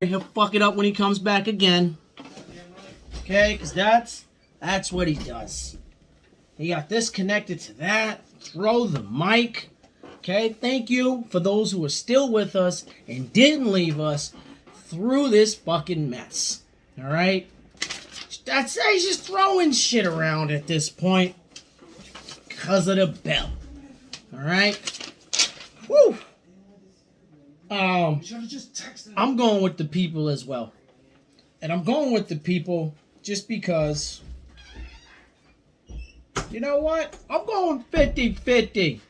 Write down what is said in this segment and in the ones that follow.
He'll fuck it up when he comes back again. Okay, because that's what he does. He got this connected to that. Throw the mic. Okay, thank you for those who are still with us and didn't leave us through this fucking mess. All right? He's just throwing shit around at this point because of the bell. All right? Woo! I'm going with the people as well. And I'm going with the people just because, you know what? I'm going 50-50.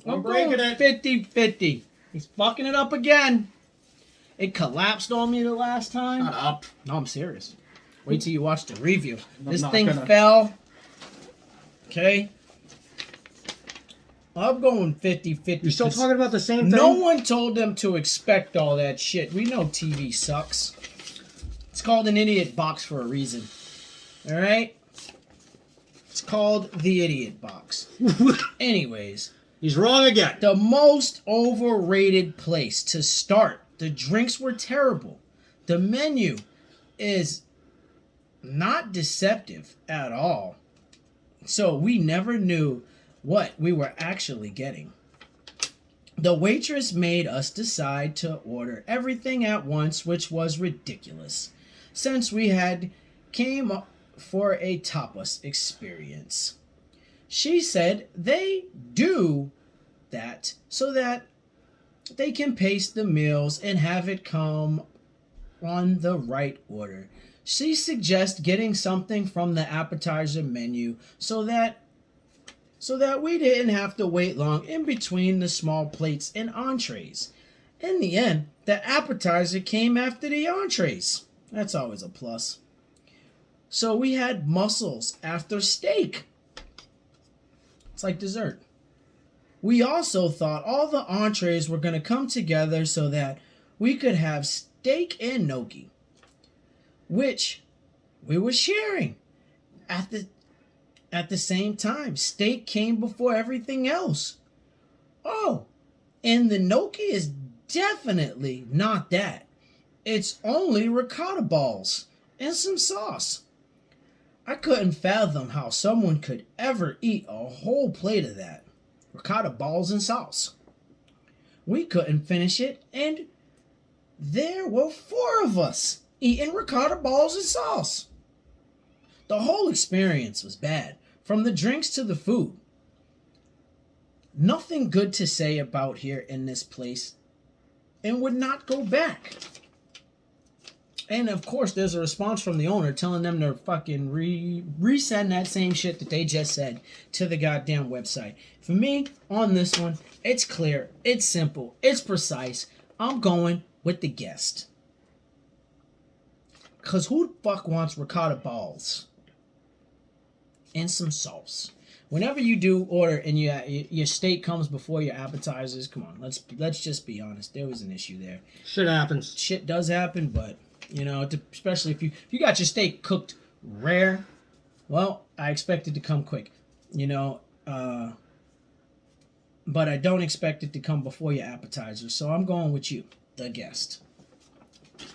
I'm going 50-50. He's fucking it up again. It collapsed on me the last time. Shut up. No, I'm serious. Wait till you watch the review. This thing fell. Okay? I'm going 50-50. You're still talking about the same thing? No one told them to expect all that shit. We know TV sucks. It's called an idiot box for a reason. Alright? It's called the idiot box. Anyways. He's wrong again. The most overrated place to start. The drinks were terrible. The menu is not deceptive at all. So we never knew what we were actually getting. The waitress made us decide to order everything at once, which was ridiculous, since we had came up for a tapas experience. She said they do that so that they can pace the meals and have it come on the right order. She suggests getting something from the appetizer menu so that we didn't have to wait long in between the small plates and entrees. In the end, the appetizer came after the entrees. That's always a plus. So we had mussels after steak. It's like dessert. We also thought all the entrees were going to come together so that we could have steak and gnocchi, which we were sharing at the same time. Steak came before everything else. Oh, and the gnocchi is definitely not that. It's only ricotta balls and some sauce. I couldn't fathom how someone could ever eat a whole plate of that. Ricotta balls and sauce. We couldn't finish it, and there were 4 of us eating ricotta balls and sauce. The whole experience was bad, from the drinks to the food. Nothing good to say about here in this place, and would not go back. And of course, there's a response from the owner telling them to fucking resend that same shit that they just said to the goddamn website. For me, on this one, it's clear, it's simple, it's precise. I'm going with the guest. Because who the fuck wants ricotta balls and some sauce? Whenever you do order and your steak comes before your appetizers, come on, let's just be honest. There was an issue there. Shit happens. Shit does happen, but you know, especially if you got your steak cooked rare, well, I expect it to come quick, you know, but I don't expect it to come before your appetizer. So I'm going with you, the guest.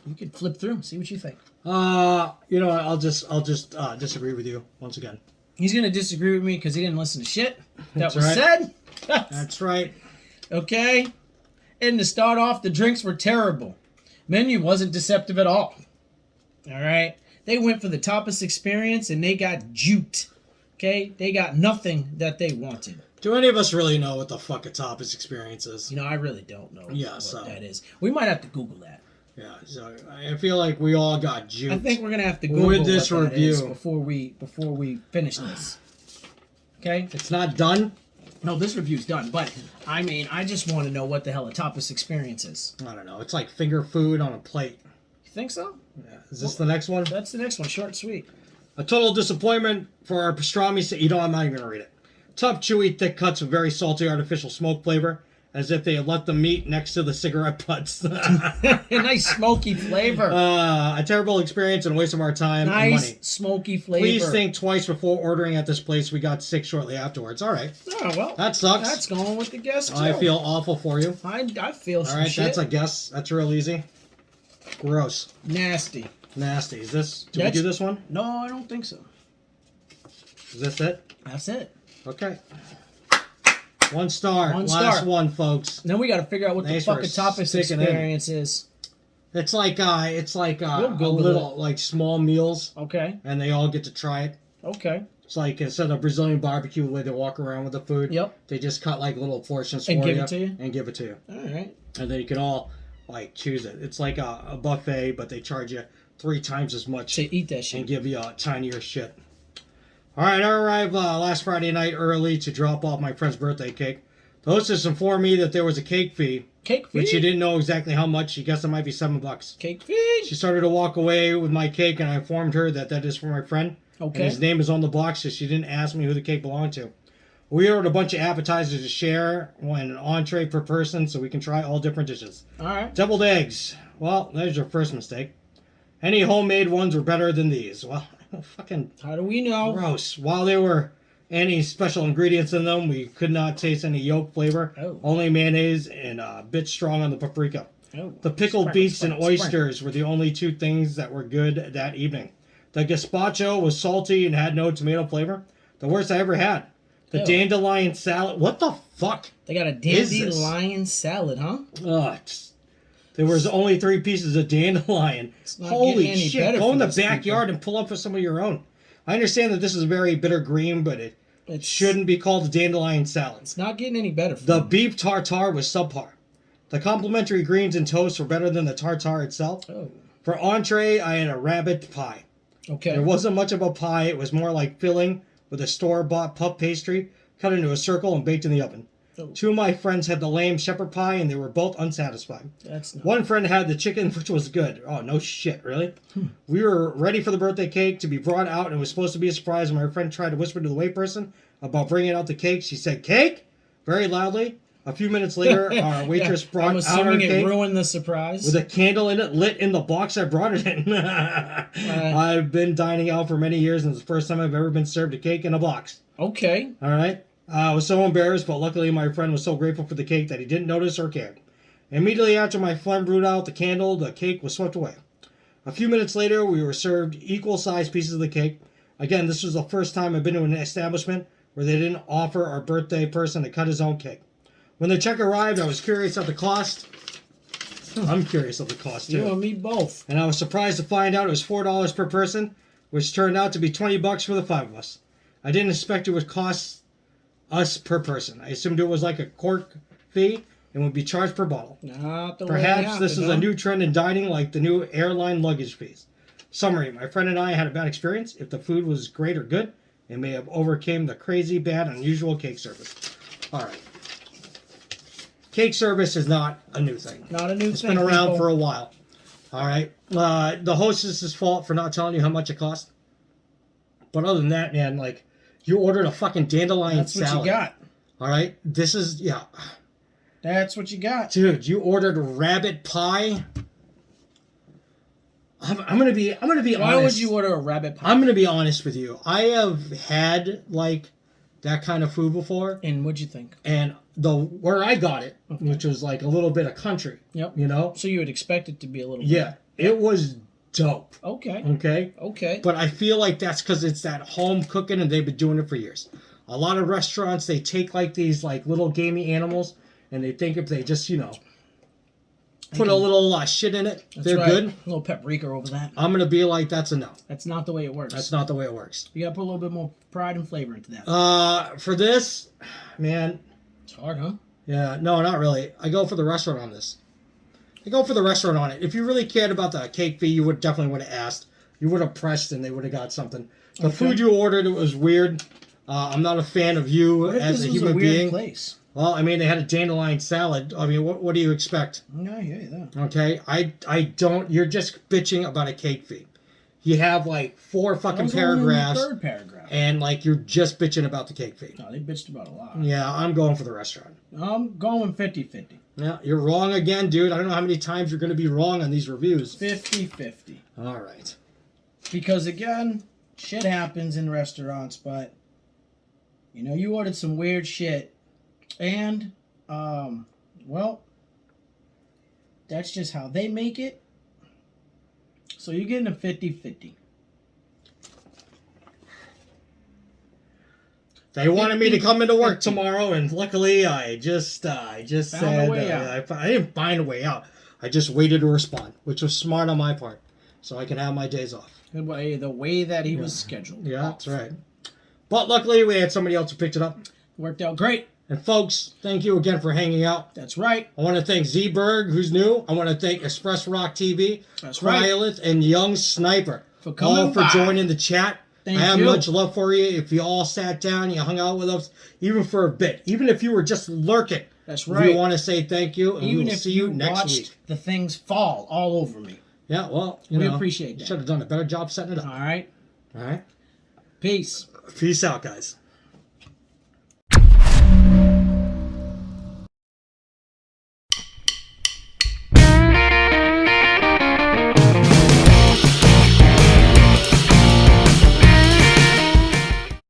You can flip through, see what you think. You know, I'll just disagree with you once again. He's gonna disagree with me because he didn't listen to shit that That's was right. said. That's right. Okay, and to start off, the drinks were terrible. Menu wasn't deceptive at all. All right, they went for the tapas experience and they got juked. Okay, they got nothing that they wanted. Do any of us really know what the fuck a tapas experience is? You know, I really don't know what that is. We might have to Google that. Yeah, so I feel like we all got juked. I think we're gonna have to Google with this what that review is before we finish this. Okay, it's not done. No, this review's done, but I mean, I just want to know what the hell a tapas experience is. I don't know. It's like finger food on a plate. You think so? Yeah. Is this the next one? That's the next one. Short and sweet. A total disappointment for our pastrami. You know, I'm not even gonna read it. Tough, chewy, thick cuts with very salty, artificial smoke flavor, as if they had left the meat next to the cigarette butts. A nice smoky flavor. A terrible experience and a waste of our time and Nice money. smoky flavor. Please think twice before ordering at this place. We got sick shortly afterwards. All right. Oh, well. That sucks. That's going with the guest, too. I feel awful for you. I feel All some right, shit. that's a guess. That's real easy. Gross. Nasty. Nasty. Is this? Did we do this one? No, I don't think so. Is this it? That's it. Okay. 1 star. One Last star. one, folks. Then we got to figure out what Thanks the for fucking topics sticking in. experience is. It's like a We'll go with little like small meals, Okay. and they all get to try it. Okay. It's like instead of Brazilian barbecue, the way they walk around with the food. Yep. They just cut like little portions And for give you it to you? and give it to you, All right. and then you can all like choose it. It's like a buffet, but they charge you 3 times as much To eat that and shit. give you a tinier shit. All right, I arrived last Friday night early to drop off my friend's birthday cake. The hostess informed me that there was a cake fee, Cake fee. which she didn't know exactly how much. She guessed it might be $7. Cake fee. She started to walk away with my cake, and I informed her that that is for my friend. Okay. And his name is on the box, so she didn't ask me who the cake belonged to. We ordered a bunch of appetizers to share, and an entree per person, so we can try all different dishes. All right. Deviled eggs. Well, there's your first mistake. Any homemade ones were better than these. Well, fucking How do we know? gross. While there were any special ingredients in them, we could not taste any yolk flavor. Oh. Only mayonnaise and a bit strong on the paprika. Oh. The pickled Sprinkle, beets and sprinkle, oysters were the only 2 things that were good that evening. The gazpacho was salty and had no tomato flavor. The worst I ever had. The Ew. dandelion salad. What the fuck? They got a Is this? dandelion salad, huh? Ugh, there was only 3 pieces of dandelion. It's not Holy getting any shit. better Go in for the these backyard and pull up for some of your own. I understand that this is a very bitter green, but it It's, shouldn't be called a dandelion salad. It's not getting any better for The them. beef tartare was subpar. The complimentary greens and toast were better than the tartare itself. Oh. For entree, I had a rabbit pie. Okay. There wasn't much of a pie. It was more like filling with a store-bought puff pastry cut into a circle and baked in the oven. Oh. 2 of my friends had the lamb shepherd pie, and they were both unsatisfied. That's not. One friend had the chicken, which was good. Oh, no shit, really? We were ready for the birthday cake to be brought out, and it was supposed to be a surprise. And my friend tried to whisper to the wait person about bringing out the cake. She said, "Cake?" very loudly. A few minutes later, our waitress brought I'm out our assuming it cake ruined the surprise. with a candle in it, lit in the box I brought it in. I've been dining out for many years, and it's the first time I've ever been served a cake in a box. Okay. All right. I was so embarrassed, but luckily my friend was so grateful for the cake that he didn't notice or care. Immediately after my friend blew out the candle, the cake was swept away. A few minutes later, we were served equal-sized pieces of the cake. Again, this was the first time I've been to an establishment where they didn't offer our birthday person to cut his own cake. When the check arrived, I was curious of the cost. I'm curious of the cost, too. You and me both. And I was surprised to find out it was $4 per person, which turned out to be $20 for the 5 of us. I didn't expect it would cost us per person. I assumed it was like a cork fee and would be charged per bottle. Not the way Perhaps it this is happened, a new trend in dining, like the new airline luggage fees. Summary: my friend and I had a bad experience. If the food was great or good, it may have overcame the crazy, bad, unusual cake service. All right. Cake service is not a new thing. Not a new It's thing. been around people. for a while. All right. The hostess's fault for not telling you how much it cost. But other than that, man, like, you ordered a fucking dandelion That's what salad. you got. All right. This is, yeah. That's what you got. Dude, you ordered rabbit pie. I'm gonna be honest. Why would you order a rabbit pie? I'm gonna be honest with you. I have had like that kind of food before, And what'd you think? and where I got it, which was like a little bit of country. Yep. You know? So you would expect it to be a little Yeah. It was dope. Okay. Okay. Okay. But I feel like that's because it's that home cooking, and they've been doing it for years. A lot of restaurants, they take like these like little gamey animals, and they think if they just put a little shit in it, That's they're right. good. A little paprika over that. I'm gonna be like, that's a no. That's not the way it works. That's not the way it works. You gotta put a little bit more pride and flavor into that. For this, man, It's hard, huh? yeah, no, not really. I go for the restaurant on this. I go for the restaurant on it. If you really cared about the cake fee, you would have asked. You would have pressed, and they would have got something. The food you ordered, it was weird. I'm not a fan of you What if as this a was human a weird being. place? Well, I mean, they had a dandelion salad. I mean, what do you expect? No, I hear you there. Okay, I don't. You're just bitching about a cake fee. You have like 4 That fucking was only in the paragraphs, third paragraph. and like you're just bitching about the cake fee. No, they bitched about a lot. Yeah, I'm going for the restaurant. I'm going 50-50. Yeah, you're wrong again, dude. I don't know how many times you're going to be wrong on these reviews. 50-50. All right. Because again, shit happens in restaurants, but you ordered some weird shit, and well, that's just how they make it. So you're getting a 50-50. They wanted me to come into work 50. tomorrow, and luckily I just Found said a way out. I didn't find a way out. I just waited to respond, which was smart on my part, so I can have my days off. The way that he was scheduled. Yeah, that's right. But luckily we had somebody else who picked it up. Worked out great. And folks, thank you again for hanging out. That's right. I want to thank Z-Berg, who's new. I want to thank Express Rock TV, That's right. Cryolith, and Young Sniper. For coming all for by. joining the chat. Thank I have you. much love for you. If you all sat down, you hung out with us, even for a bit, even if you were just lurking. That's right. We want to say thank you, and Even we will if see you next watched week. the things fall all over me. Yeah, well, We appreciate that. Should have done a better job setting it up. All right. All right. Peace. Peace out, guys.